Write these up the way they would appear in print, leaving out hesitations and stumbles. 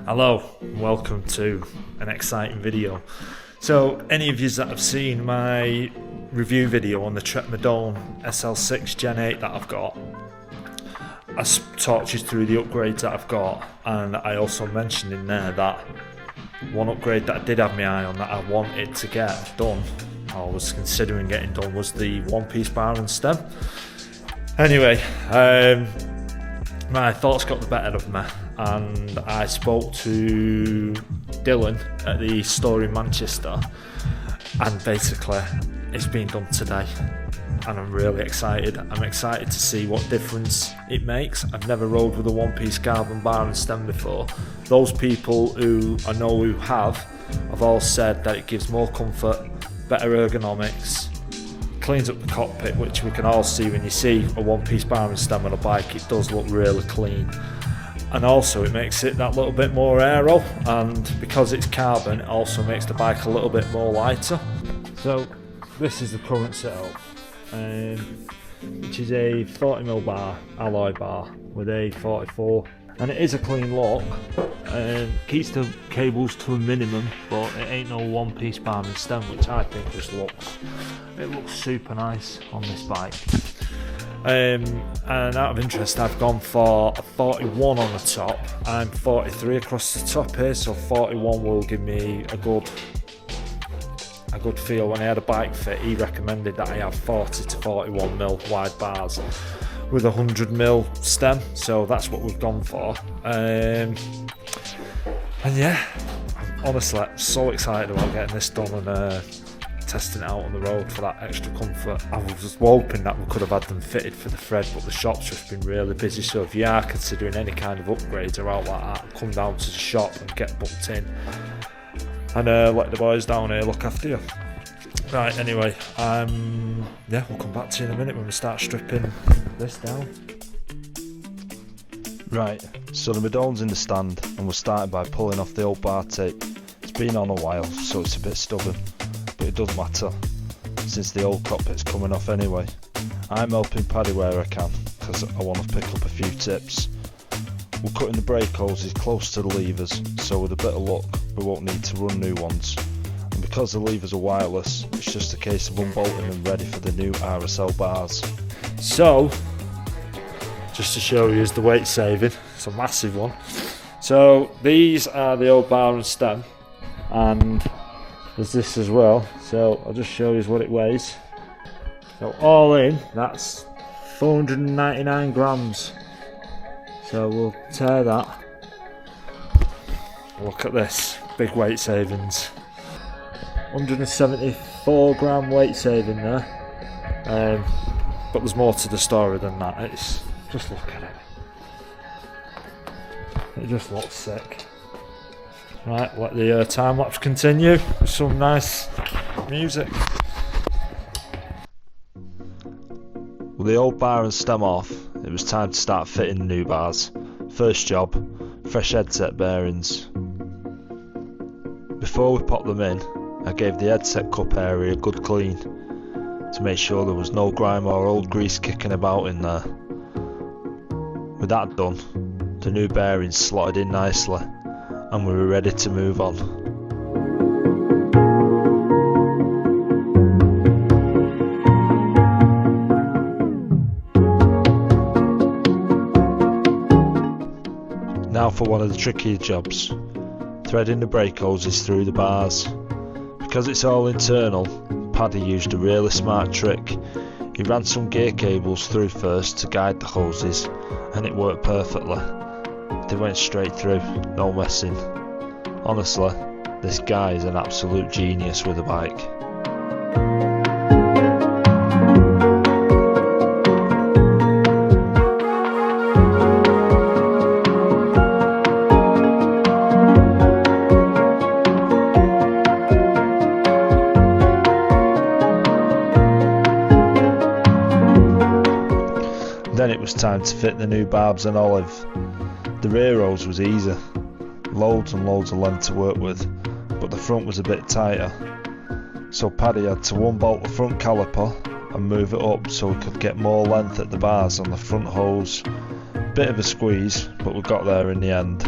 Hello, and welcome to an exciting video. So any of you that have seen my review video on the Trek Madone SL6 Gen 8 that I've got, I talked you through the upgrades that I've got, and I also mentioned in there that one upgrade that I did have my eye on that I wanted to get done, I was considering getting done, was the one-piece bar and stem. Anyway, my thoughts got the better of me, and I spoke to Dylan at the store in Manchester, and basically it's been done today, and I'm really excited. I'm excited to see what difference it makes. I've never rode with a one-piece carbon bar and stem before. Those people who I know who have all said that it gives more comfort, better ergonomics, cleans up the cockpit, which we can all see when you see a one-piece bar and stem on a bike. It does look really clean, and also it makes it that little bit more aero, and because it's carbon it also makes the bike a little bit more lighter. So this is the current setup, which is a 40mm bar, alloy bar with a 44, and it is a clean lock and keeps the cables to a minimum, but it ain't no one piece bar and stem, which I think just looks super nice on this bike. And out of interest, I've gone for a 41 on the top and 43 across the top here, so 41 will give me a good feel. When I had a bike fit, he recommended that I have 40 to 41mm wide bars with a 100mm stem, so that's what we've gone for. And yeah, I'm honestly so excited about getting this done and testing it out on the road for that extra comfort. I was just hoping that we could have had them fitted for the thread, but the shop's just been really busy, so if you are considering any kind of upgrades or out like that, come down to the shop and get booked in, and let the boys down here look after you. Right, anyway, yeah, we'll come back to you in a minute when we start stripping this down. Right, so the Madone's in the stand, and we're starting by pulling off the old bar tape. It's been on a while, so it's a bit stubborn, but it doesn't matter, since the old cockpit's coming off anyway. I'm helping Paddy where I can, because I want to pick up a few tips. We're cutting the brake hoses close to the levers, so with a bit of luck we won't need to run new ones. And because the levers are wireless, it's just a case of unbolting them ready for the new RSL bars. So, just to show you is the weight saving, it's a massive one. So these are the old bar and stem, and there's this as well, so I'll just show you what it weighs. So all in, that's 499 grams. So we'll tear that. Look at this, big weight savings. 174 gram weight saving there. But there's more to the story than that. It's just look at it. It just looks sick. Right, let the time lapse continue with some nice music. With the old bar and stem off, it was time to start fitting the new bars. First job, fresh headset bearings. Before we popped them in, I gave the headset cup area a good clean to make sure there was no grime or old grease kicking about in there. With that done, the new bearings slotted in nicely, and we were ready to move on. Now for one of the trickier jobs, threading the brake hoses through the bars. Because it's all internal, Paddy used a really smart trick. He ran some gear cables through first to guide the hoses, and it worked perfectly. They went straight through, no messing. Honestly, this guy is an absolute genius with a bike. Then it was time to fit the new barbs and olive. The rear hose was easy, loads and loads of length to work with, but the front was a bit tighter. So Paddy had to unbolt the front caliper and move it up so we could get more length at the bars on the front hose. Bit of a squeeze, but we got there in the end.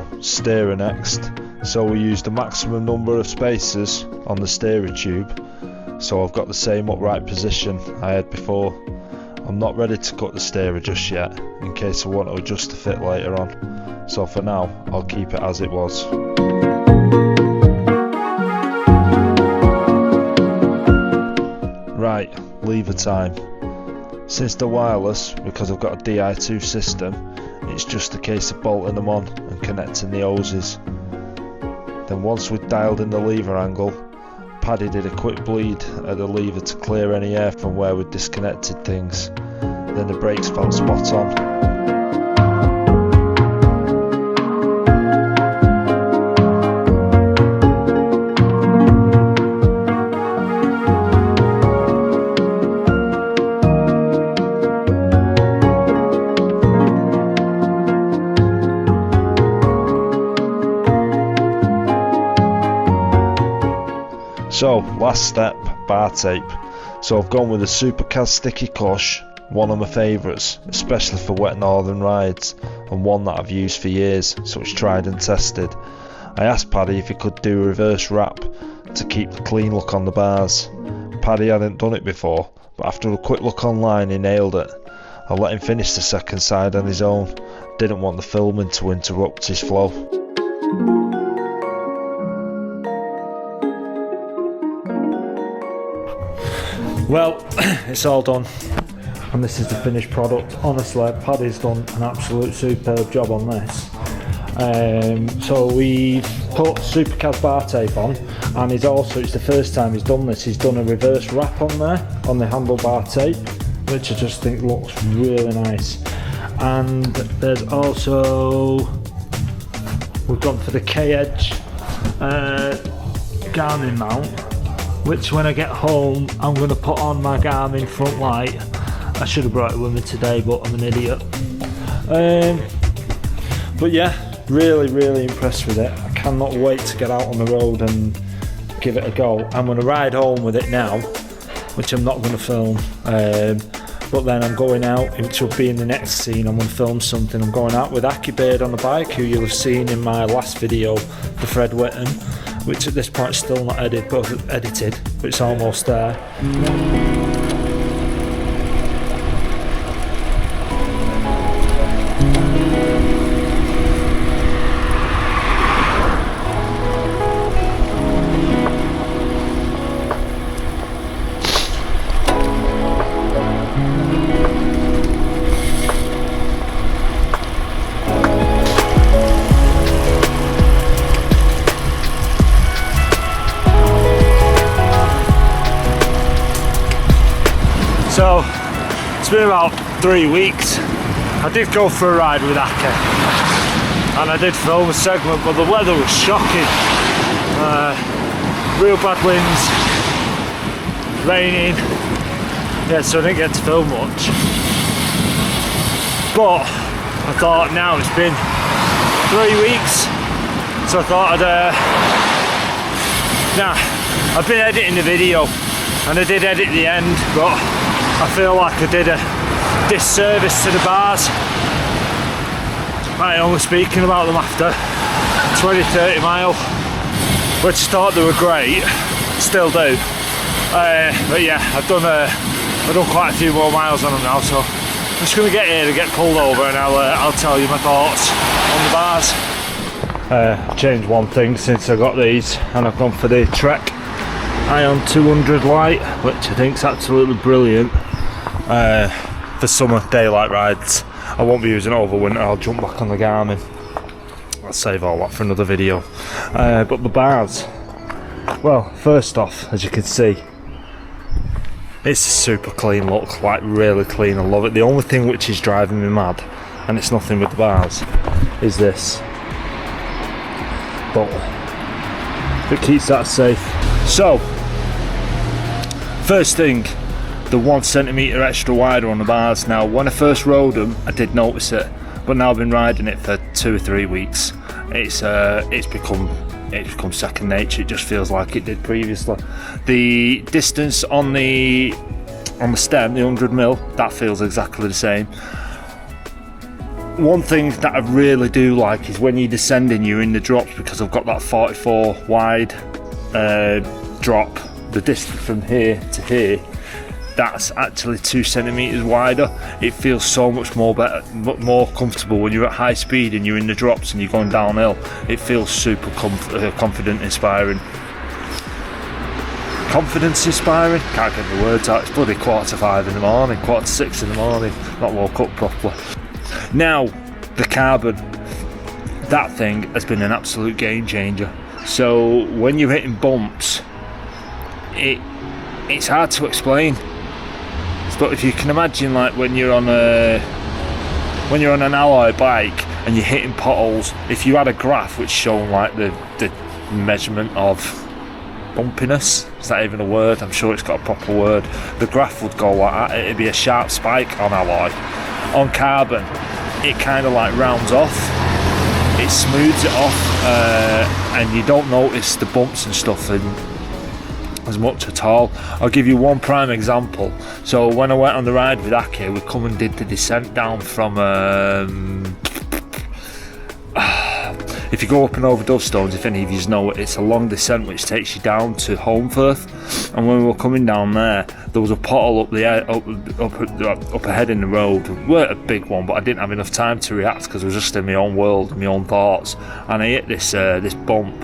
now, steerer next. So we used the maximum number of spacers on the steerer tube, so I've got the same upright position I had before. I'm not ready to cut the steerer just yet, in case I want to adjust the fit later on. So for now, I'll keep it as it was. Right, lever time. Since they're wireless, because I've got a Di2 system, it's just a case of bolting them on and connecting the hoses. Then once we'd dialed in the lever angle, Paddy did a quick bleed at the lever to clear any air from where we'd disconnected things. Then the brakes felt spot on. So, last step, bar tape. So I've gone with a Supercaz Sticky Cush, one of my favourites, especially for wet northern rides, and one that I've used for years, so it's tried and tested. I asked Paddy if he could do a reverse wrap to keep the clean look on the bars. Paddy hadn't done it before, but after a quick look online he nailed it. I let him finish the second side on his own, didn't want the filming to interrupt his flow. Well, it's all done, and this is the finished product. Honestly, Paddy's done an absolute superb job on this. So we put Supercaz bar tape on, and it's the first time he's done this. He's done a reverse wrap on there, on the handlebar tape, which I just think looks really nice. And there's also, we've gone for the K-Edge Garmin mount, which when I get home I'm going to put on my Garmin front light. I should have brought it with me today, but I'm an idiot. But yeah, really impressed with it. I cannot wait to get out on the road and give it a go. I'm going to ride home with it now, which I'm not going to film, but then I'm going out, which will be in the next scene. I'm going to film something. I'm going out with Aki Bird on the bike, who you'll have seen in my last video, the Fred Whitten, which at this point is still not edited, but it's almost there. So it's been about 3 weeks. I did go for a ride with Aka and I did film a segment, but the weather was shocking. Real bad winds, raining, yeah, so I didn't get to film much. But I thought now it's been 3 weeks, so I thought I've been editing the video and I did edit the end, but I feel like I did a disservice to the bars by only speaking about them after 20-30 mile, which I thought they were great, still do. But yeah, I've done quite a few more miles on them now, so I'm just going to get here and get pulled over, and I'll tell you my thoughts on the bars. I've changed one thing since I got these, and I've gone for the Trek Ion 200 light, which I think is absolutely brilliant for summer daylight rides. I won't be using it over winter. I'll jump back on the Garmin. I'll save all that for another video. But the bars, well, first off, as you can see, it's a super clean look, like really clean. I love it. The only thing which is driving me mad, and it's nothing with the bars, is this. But it keeps that safe. So, first thing, the 1 centimetre extra wider on the bars. Now, when I first rode them, I did notice it, but now I've been riding it for 2 or 3 weeks. It's become second nature. It just feels like it did previously. The distance on the stem, the 100mm, that feels exactly the same. one thing that I really do like is when you're descending, you're in the drops, because I've got that 44 wide drop. The distance from here to here, that's actually 2 centimeters wider. It feels so much more more comfortable when you're at high speed and you're in the drops and you're going downhill. It feels super confident, inspiring. Confidence inspiring? Can't get the words out. It's bloody 4:45 in the morning, 4:45 in the morning. Not woke up properly. Now, the carbon. That thing has been an absolute game changer. So when you're hitting bumps, it's hard to explain. But if you can imagine, like when you're on an alloy bike and you're hitting potholes, if you had a graph which showed like the measurement of bumpiness, is that even a word? I'm sure it's got a proper word. The graph would go like that. It'd be a sharp spike on alloy. On carbon, it kind of like rounds off. It smooths it off, and you don't notice the bumps and stuff as much at all. I'll give you one prime example. So when I went on the ride with Aki, we come and did the descent down from if you go up and over Dovestones, if any of you know it, it's a long descent which takes you down to Holmfirth. And when we were coming down there was a pothole up ahead in the road. It weren't a big one, but I didn't have enough time to react because I was just in my own world, my own thoughts, and I hit this bump.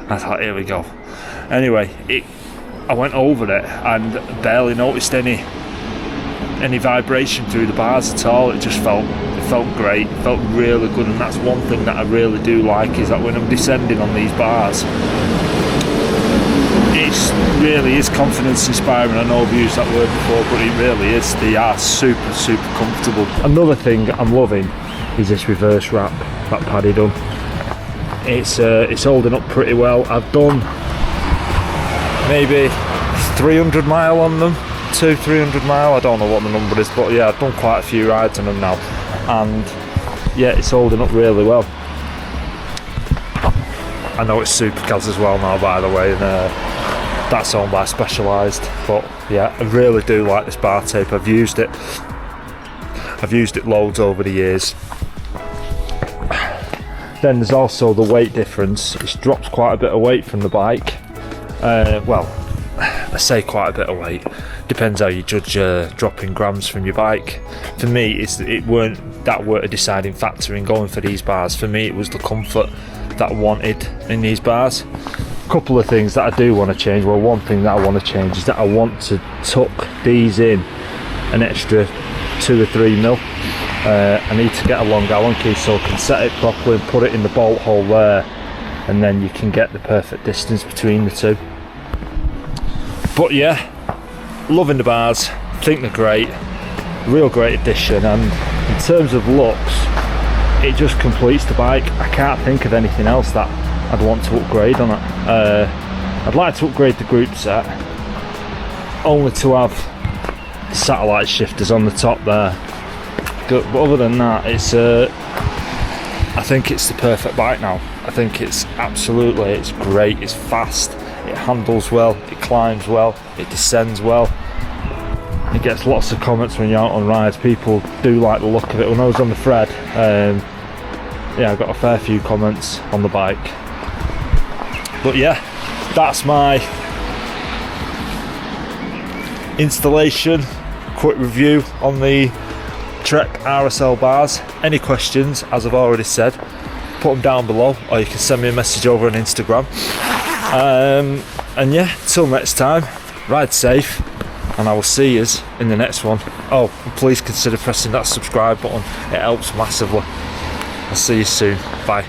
I thought, here we go. Anyway, I went over it and barely noticed any vibration through the bars at all. It just felt great. It felt really good, and that's one thing that I really do like, is that when I'm descending on these bars, it really is confidence inspiring. I know I've used that word before, but it really is. They are super comfortable. Another thing I'm loving is this reverse wrap that Paddy done. It's holding up pretty well. I've done maybe 300 mile on them, 200-300 mile, I don't know what the number is, but yeah, I've done quite a few rides on them now, and yeah, it's holding up really well. I know it's Supercars as well now, by the way, and that's owned by Specialized, but yeah, I really do like this bar tape. I've used it loads over the years. Then there's also the weight difference. It drops quite a bit of weight from the bike. Well, I say quite a bit of weight. Depends how you judge dropping grams from your bike. For me, it weren't a deciding factor in going for these bars. For me, it was the comfort that I wanted in these bars. A couple of things that I do want to change. Well, one thing that I want to change is that I want to tuck these in an extra 2 or 3 mil. I need to get a long Allen key so I can set it properly and put it in the bolt hole there, and then you can get the perfect distance between the two. But yeah, loving the bars, think they're great, real great addition, and in terms of looks, it just completes the bike. I can't think of anything else that I'd want to upgrade on it. I'd like to upgrade the group set, only to have satellite shifters on the top there. But other than that, I think it's the perfect bike now. I think it's great, it's fast, it handles well, it climbs well, it descends well. It gets lots of comments when you're out on rides. People do like the look of it. When I was on the Fred, yeah, I got a fair few comments on the bike. But yeah, that's my installation, quick review on the Trek RSL bars. Any questions, as I've already said, put them down below, or you can send me a message over on Instagram. And yeah, till next time, ride safe, and I will see you in the next one. Oh, please consider pressing that subscribe button, it helps massively. I'll see you soon, bye.